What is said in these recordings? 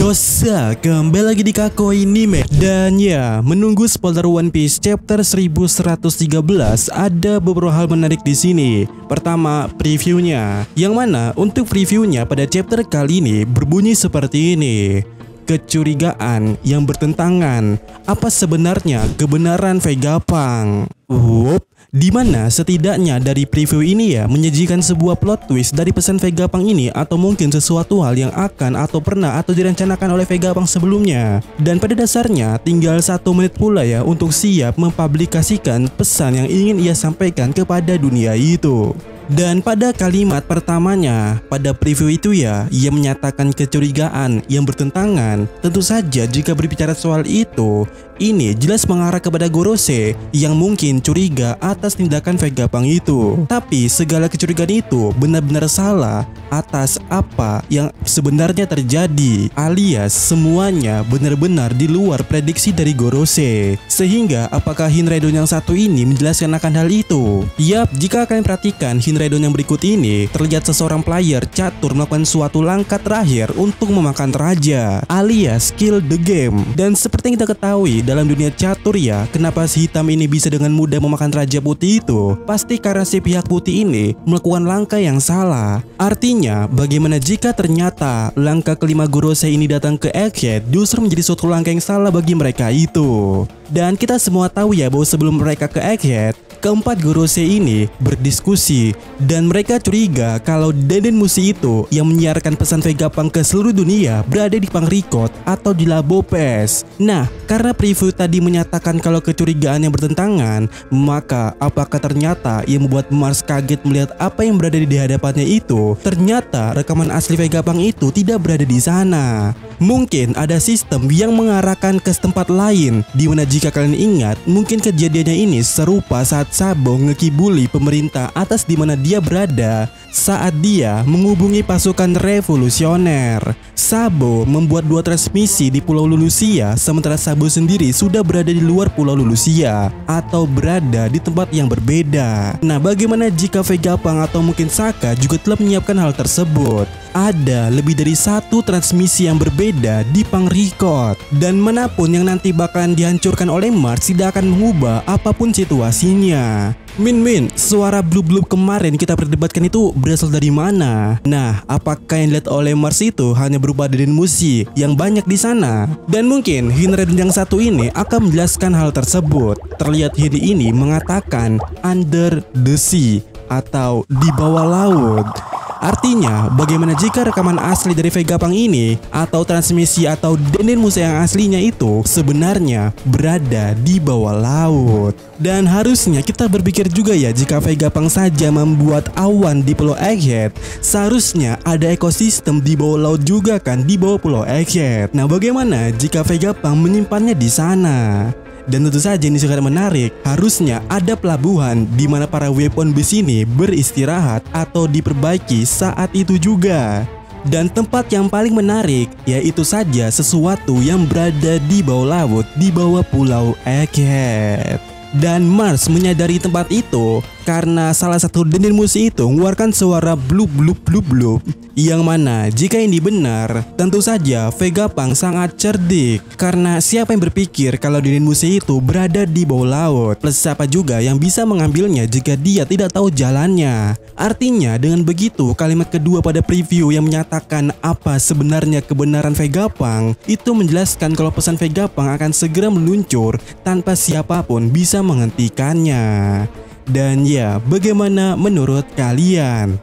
Yosa, kembali lagi di Kakoi Anime. Dan ya, menunggu spoiler One Piece chapter 1113, ada beberapa hal menarik di sini. Pertama, previewnya. Yang mana untuk previewnya pada chapter kali ini berbunyi seperti ini. Kecurigaan yang bertentangan. Apa sebenarnya kebenaran Vegapunk? Dimana setidaknya dari preview ini ya menyajikan sebuah plot twist dari pesan Vegapunk ini, atau mungkin sesuatu hal yang akan atau pernah atau direncanakan oleh Vegapunk sebelumnya. Dan pada dasarnya tinggal 1 menit pula ya untuk siap mempublikasikan pesan yang ingin ia sampaikan kepada dunia itu. Dan pada kalimat pertamanya pada preview itu ya, ia menyatakan kecurigaan yang bertentangan. Tentu saja jika berbicara soal itu, ini jelas mengarah kepada Gorose yang mungkin curiga atas tindakan Vegapunk itu. Tapi segala kecurigaan itu benar-benar salah atas apa yang sebenarnya terjadi, alias semuanya benar-benar di luar prediksi dari Gorose. Sehingga apakah Shinraidon yang satu ini menjelaskan akan hal itu? Yap, jika kalian perhatikan Shinraidon yang berikut ini, terlihat seseorang player catur melakukan suatu langkah terakhir untuk memakan raja, alias kill the game. Dan seperti yang kita ketahui dalam dunia catur ya, kenapa si hitam ini bisa dengan mudah memakan raja putih itu? Pasti karena si pihak putih ini melakukan langkah yang salah. Artinya, bagaimana jika ternyata langkah kelima Gorose ini datang ke Egghead justru menjadi suatu langkah yang salah bagi mereka itu? Dan kita semua tahu ya bahwa sebelum mereka ke Egghead, keempat Gorose ini berdiskusi dan mereka curiga kalau Denden Mushi itu yang menyiarkan pesan Vegapunk ke seluruh dunia berada di Pangrikot atau di Labo PES. Nah, karena preview tadi menyatakan kalau kecurigaan yang bertentangan, maka apakah ternyata yang membuat Mars kaget melihat apa yang berada di hadapannya itu? Ternyata rekaman asli Vegapunk itu tidak berada di sana. Mungkin ada sistem yang mengarahkan ke tempat lain, dimana jika kalian ingat, mungkin kejadiannya ini serupa saat Sabo ngekibuli pemerintah atas dimana dia berada saat dia menghubungi pasukan revolusioner. Sabo membuat 2 transmisi di Pulau Lulusia, sementara Sabo sendiri sudah berada di luar Pulau Lulusia atau berada di tempat yang berbeda. Nah, bagaimana jika Vegapunk atau mungkin Saka juga telah menyiapkan hal tersebut? Ada lebih dari 1 transmisi yang berbeda di Pangrikot, dan manapun yang nanti bakalan dihancurkan oleh Mars tidak akan mengubah apapun situasinya. Min, suara blub-blub kemarin kita perdebatkan itu berasal dari mana? Nah, apakah yang dilihat oleh Mars itu hanya berupa Denden Mushi yang banyak di sana? Dan mungkin Shinraidon yang satu ini akan menjelaskan hal tersebut. Terlihat Hiri ini mengatakan under the sea atau di bawah laut. Artinya, bagaimana jika rekaman asli dari Vegapunk ini atau transmisi atau Denden Mushi yang aslinya itu sebenarnya berada di bawah laut? Dan harusnya kita berpikir juga ya, jika Vegapunk saja membuat awan di Pulau Egghead, seharusnya ada ekosistem di bawah laut juga kan, di bawah Pulau Egghead. Nah, bagaimana jika Vegapunk menyimpannya di sana? Dan tentu saja ini sangat menarik, harusnya ada pelabuhan di mana para weapon base ini beristirahat atau diperbaiki saat itu juga. Dan tempat yang paling menarik yaitu saja sesuatu yang berada di bawah laut, di bawah Pulau Egghead. Dan Mars menyadari tempat itu karena salah satu Denden Mushi itu mengeluarkan suara blub blub blub blub, yang mana jika ini benar, tentu saja Vegapunk sangat cerdik, karena siapa yang berpikir kalau Denden Mushi itu berada di bawah laut, plus siapa juga yang bisa mengambilnya jika dia tidak tahu jalannya. Artinya dengan begitu, kalimat kedua pada preview yang menyatakan apa sebenarnya kebenaran Vegapunk itu menjelaskan kalau pesan Vegapunk akan segera meluncur tanpa siapapun bisa menghentikannya. Dan ya, bagaimana menurut kalian?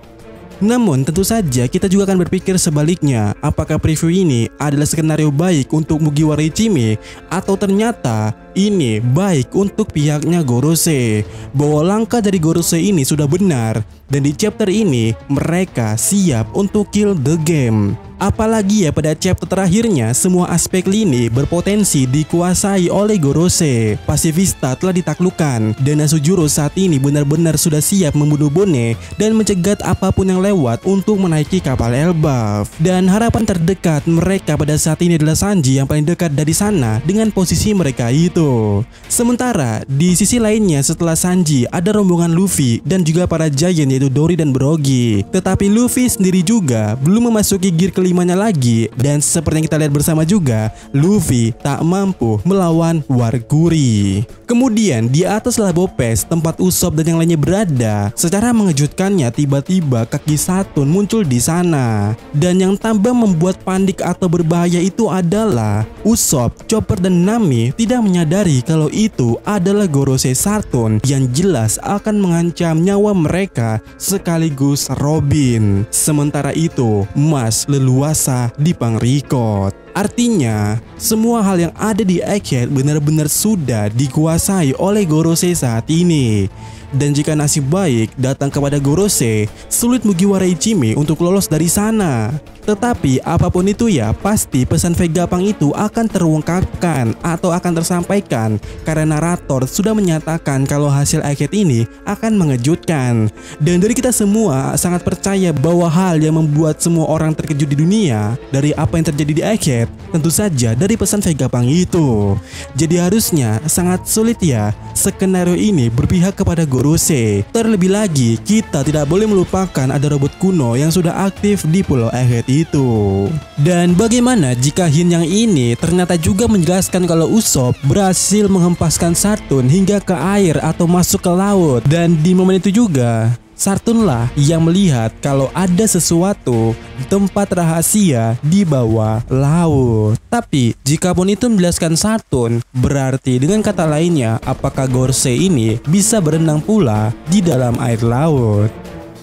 Namun tentu saja kita juga akan berpikir sebaliknya, apakah preview ini adalah skenario baik untuk Mugiwara Ichime atau ternyata ini baik untuk pihaknya Gorose, bahwa langkah dari Gorose ini sudah benar dan di chapter ini mereka siap untuk kill the game. Apalagi ya pada chapter terakhirnya semua aspek lini berpotensi dikuasai oleh Gorose. Pasifista telah ditaklukkan dan Asujuro saat ini benar-benar sudah siap membunuh Bone dan mencegat apapun yang lewat untuk menaiki kapal Elbaf. Dan harapan terdekat mereka pada saat ini adalah Sanji yang paling dekat dari sana dengan posisi mereka itu. Sementara di sisi lainnya setelah Sanji ada rombongan Luffy dan juga para giant yaitu Dory dan Brogy. Tetapi Luffy sendiri juga belum memasuki gear kelimanya lagi, dan seperti yang kita lihat bersama juga, Luffy tak mampu melawan Warguri. Kemudian di atas Labopes tempat Usopp dan yang lainnya berada, secara mengejutkannya tiba-tiba kaki Saturn muncul di sana. Dan yang tambah membuat panik atau berbahaya itu adalah Usopp, Chopper dan Nami tidak menyadari kalau itu adalah Gorosei Saturn yang jelas akan mengancam nyawa mereka sekaligus Robin. Sementara itu, Mas leluasa di Pangrikot. Artinya, semua hal yang ada di Egghead benar-benar sudah dikuasai oleh Gorosei saat ini. Dan jika nasib baik datang kepada Gorosei, sulit Mugiwara Ichimi untuk lolos dari sana. Tetapi apapun itu ya, pasti pesan Vegapunk itu akan terungkapkan atau akan tersampaikan karena narator sudah menyatakan kalau hasil Egghead ini akan mengejutkan. Dan dari kita semua sangat percaya bahwa hal yang membuat semua orang terkejut di dunia dari apa yang terjadi di Egghead tentu saja dari pesan Vegapunk itu. Jadi harusnya sangat sulit ya skenario ini berpihak kepada Gorosei. Terlebih lagi, kita tidak boleh melupakan ada robot kuno yang sudah aktif di Pulau Egghead itu. Dan bagaimana jika Hint yang ini ternyata juga menjelaskan kalau Usopp berhasil menghempaskan Saturn hingga ke air atau masuk ke laut. Dan di momen itu juga Saturn lah yang melihat kalau ada sesuatu di tempat rahasia di bawah laut. Tapi jikapun itu menjelaskan Saturn, berarti dengan kata lainnya apakah Gorosei ini bisa berenang pula di dalam air laut?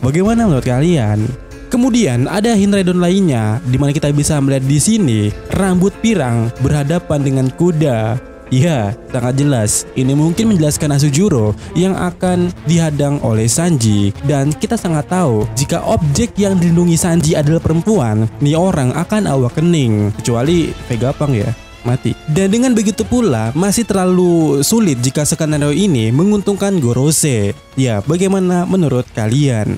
Bagaimana menurut kalian? Kemudian ada hint Redon lainnya di mana kita bisa melihat di sini rambut pirang berhadapan dengan kuda. Ya, sangat jelas. Ini mungkin menjelaskan Asujuro yang akan dihadang oleh Sanji. Dan kita sangat tahu jika objek yang dilindungi Sanji adalah perempuan, nih orang akan awak kening. Kecuali Vegapunk ya, mati. Dan dengan begitu pula masih terlalu sulit jika skenario ini menguntungkan Gorosei. Ya, bagaimana menurut kalian?